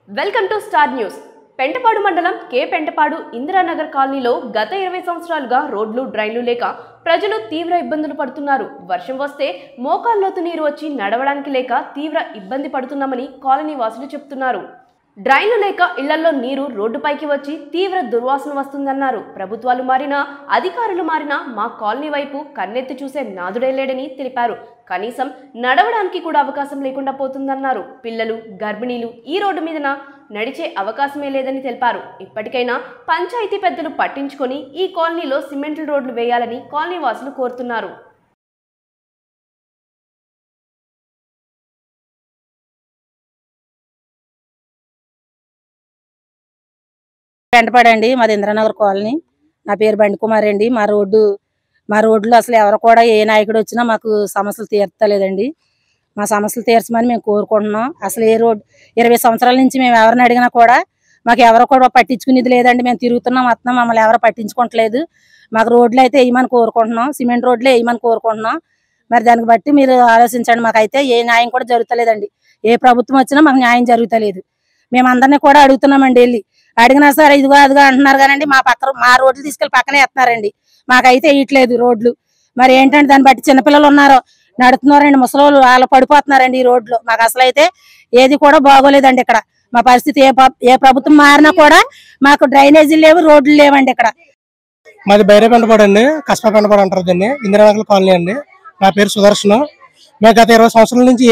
Welcome to star news. Pentapadu మండలం కే పెంటపాడు ఇందిరానగర్ కాలనీలో గత 20 సంవత్సరాలుగా రోడ్లు డ్రైన్లు లేక ప్రజలు తీవ్ర ఇబ్బందులు పడుతున్నారు. వర్షం వస్తే మోకాల్లోతు నీరు వచ్చి నడవడానికి లేక తీవ్ర ఇబ్బంది పడుతున్నామని కాలనీ వాసులు చెప్తున్నారు. డ్రైన్లు లేక ఇళ్లలో నీరు రోడ్డుపైకి వచ్చి తీవ్ర దుర్వాసన వస్తుందన్నారు. ప్రభుత్వాలు మారినా అధికారులు మారినా మా కాలనీ వైపు కన్నెత్తి చూసే నాదుడే లేడని తెలిపారు. కనీసం నడవడానికి కూడా అవకాశం లేకుండా పోతుందన్నారు. పిల్లలు, గర్భిణీలు ఈ రోడ్డు మీదన నడిచే అవకాశమే లేదని తెలిపారు. ఇప్పటికైనా పంచాయతీ పెద్దలు పట్టించుకొని ఈ కాలనీలో సిమెంట్ రోడ్లు వేయాలని కాలనీ వాసులు కోరుతున్నారు. పెంటపాడండి, మాది ఇంద్రనగర్ కాలనీ. నా పేరు బండి కుమార్ అండి. మా రోడ్లో అసలు ఎవరు కూడా ఏ నాయకుడు వచ్చినా మాకు సమస్యలు తీర్చలేదండి. మా సమస్యలు తీర్చమని మేము కోరుకుంటున్నాం. అసలు ఏ రోడ్ 20 సంవత్సరాల నుంచి మేము ఎవరిని అడిగినా కూడా మాకు ఎవరు కూడా పట్టించుకునేది లేదండి. మేము తిరుగుతున్నాం, వస్తున్నాం, మమ్మల్ని ఎవరు పట్టించుకోవట్లేదు. మాకు రోడ్లు అయితే వేయమని కోరుకుంటున్నాం, సిమెంట్ రోడ్లు వేయమని కోరుకుంటున్నాం. మరి దానికి బట్టి మీరు ఆలోచించండి. మాకైతే ఏ న్యాయం కూడా జరుగుతలేదండి. ఏ ప్రభుత్వం వచ్చినా మాకు న్యాయం జరుగుతలేదు. మేము అందరినీ కూడా అడుగుతున్నామండి. వెళ్ళి అడిగినా సరే ఇదిగో అదిగో అంటున్నారు కానండి. మా రోడ్లు తీసుకెళ్లి పక్కనే వేస్తున్నారండి. మాకైతే వేయట్లేదు రోడ్లు. మరి ఏంటంటే దాన్ని బట్టి చిన్నపిల్లలు ఉన్నారు, నడుతున్నారండి, ముసలోళ్ళు వాళ్ళు పడిపోతున్నారండి ఈ రోడ్లో. మాకు అసలు అయితే ఏది కూడా బాగోలేదండి. ఇక్కడ మా పరిస్థితి ఏ ప్రభుత్వం మారినా కూడా మాకు డ్రైనేజీలు లేవు, రోడ్లు లేవండి. ఇక్కడ మాది బైరే పెంటపాడు అండి, కస్పా పెంటపాడు అంటారు దీన్ని, ఇందిరానగర్ కాలనీ అండి. నా పేరు సుదర్శనం. మేము గత 20 సంవత్సరాల నుంచి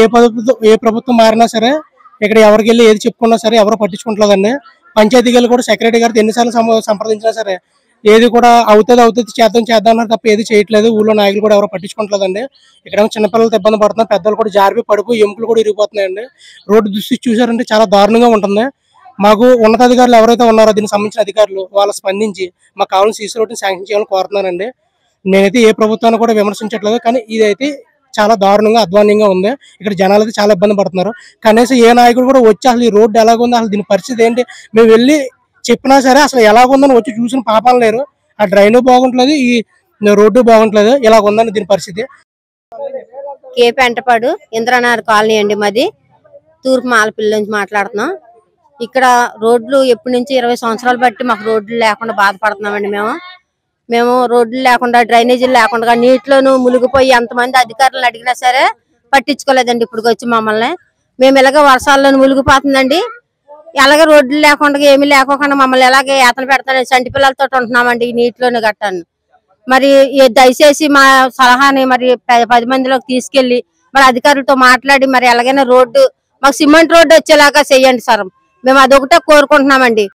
ఏ ప్రభుత్వం మారినా సరే ఇక్కడ ఎవరికి వెళ్ళి ఏది చెప్పుకున్నా సరే ఎవరు పట్టించుకుంటలేదండి. పంచాయతీకి వెళ్ళి కూడా సెక్రటరీ గారితో ఎన్నిసార్లు సంప్రదించినా సరే ఏది కూడా అవుతుంది చేద్దాం అన్నారు తప్ప ఏది చేయట్లేదు. ఊళ్ళో నాయకులు కూడా ఎవరు పట్టించుకుంటలేదండి. ఇక్కడ చిన్నపిల్లలతో ఇబ్బంది పడుతున్నారు, పెద్దలు కూడా జారిపి పడిపోయి ఎముకలు కూడా ఇరిగిపోతున్నాయండి. రోడ్డు దుస్థితి చూసారంటే చాలా దారుణంగా ఉంటుంది. మాకు ఉన్నతాధికారులు ఎవరైతే ఉన్నారో దీనికి సంబంధించిన అధికారులు వాళ్ళు స్పందించి మాకు కావాల్సిన సీసీ రోడ్డుని శాంక్షన్ చేయాలని కోరుతున్నానండి. నేనైతే ఏ ప్రభుత్వాన్ని కూడా విమర్శించట్లేదు, కానీ ఇదైతే చాలా దారుణంగా అధ్వాన్యంగా ఉంది. ఇక్కడ జనాలు అయితే చాలా ఇబ్బంది పడుతున్నారు. కనీసం ఏ నాయకుడు కూడా వచ్చి అసలు ఈ రోడ్డు ఎలాగుంది, అసలు దీని పరిస్థితి ఏంటి మేము వెళ్ళి చెప్పినా సరే అసలు ఎలాగుందని వచ్చి చూసిన పాపాలు లేరు. ఆ డ్రైన్ బాగుంటలేదు, ఈ రోడ్డు బాగుంటలేదు, ఇలాగుందని దీని పరిస్థితి. కే పెంటపాడు ఇంద్రనగర్ కాలనీ అండి. మాది తూర్పు మాలపల్లి నుంచి మాట్లాడుతున్నాం. ఇక్కడ రోడ్లు ఎప్పటి నుంచి 20 సంవత్సరాలు బట్టి మాకు రోడ్లు లేకుండా బాధపడుతున్నామండి. మేము రోడ్లు లేకుండా, డ్రైనేజీలు లేకుండా నీటిలోనూ మునిగిపోయి ఎంతమంది అధికారులను అడిగినా సరే పట్టించుకోలేదండి. ఇప్పుడు వచ్చి మమ్మల్ని మేము ఇలాగ వర్షాల్లోనూ మునిగిపోతుందండి. ఎలాగే రోడ్లు లేకుండా ఏమీ లేకోకుండా మమ్మల్ని ఎలాగే ఏతన పెడతాను చంటి పిల్లలతో ఉంటున్నామండి నీటిలోనే గట్టాను. మరి దయచేసి మా సలహాని మరి 10 మందిలోకి తీసుకెళ్లి మరి అధికారులతో మాట్లాడి మరి ఎలాగైనా రోడ్డు మాకు సిమెంట్ రోడ్డు వచ్చేలాగా చెయ్యండి సార్. మేము అదొకటే కోరుకుంటున్నామండి.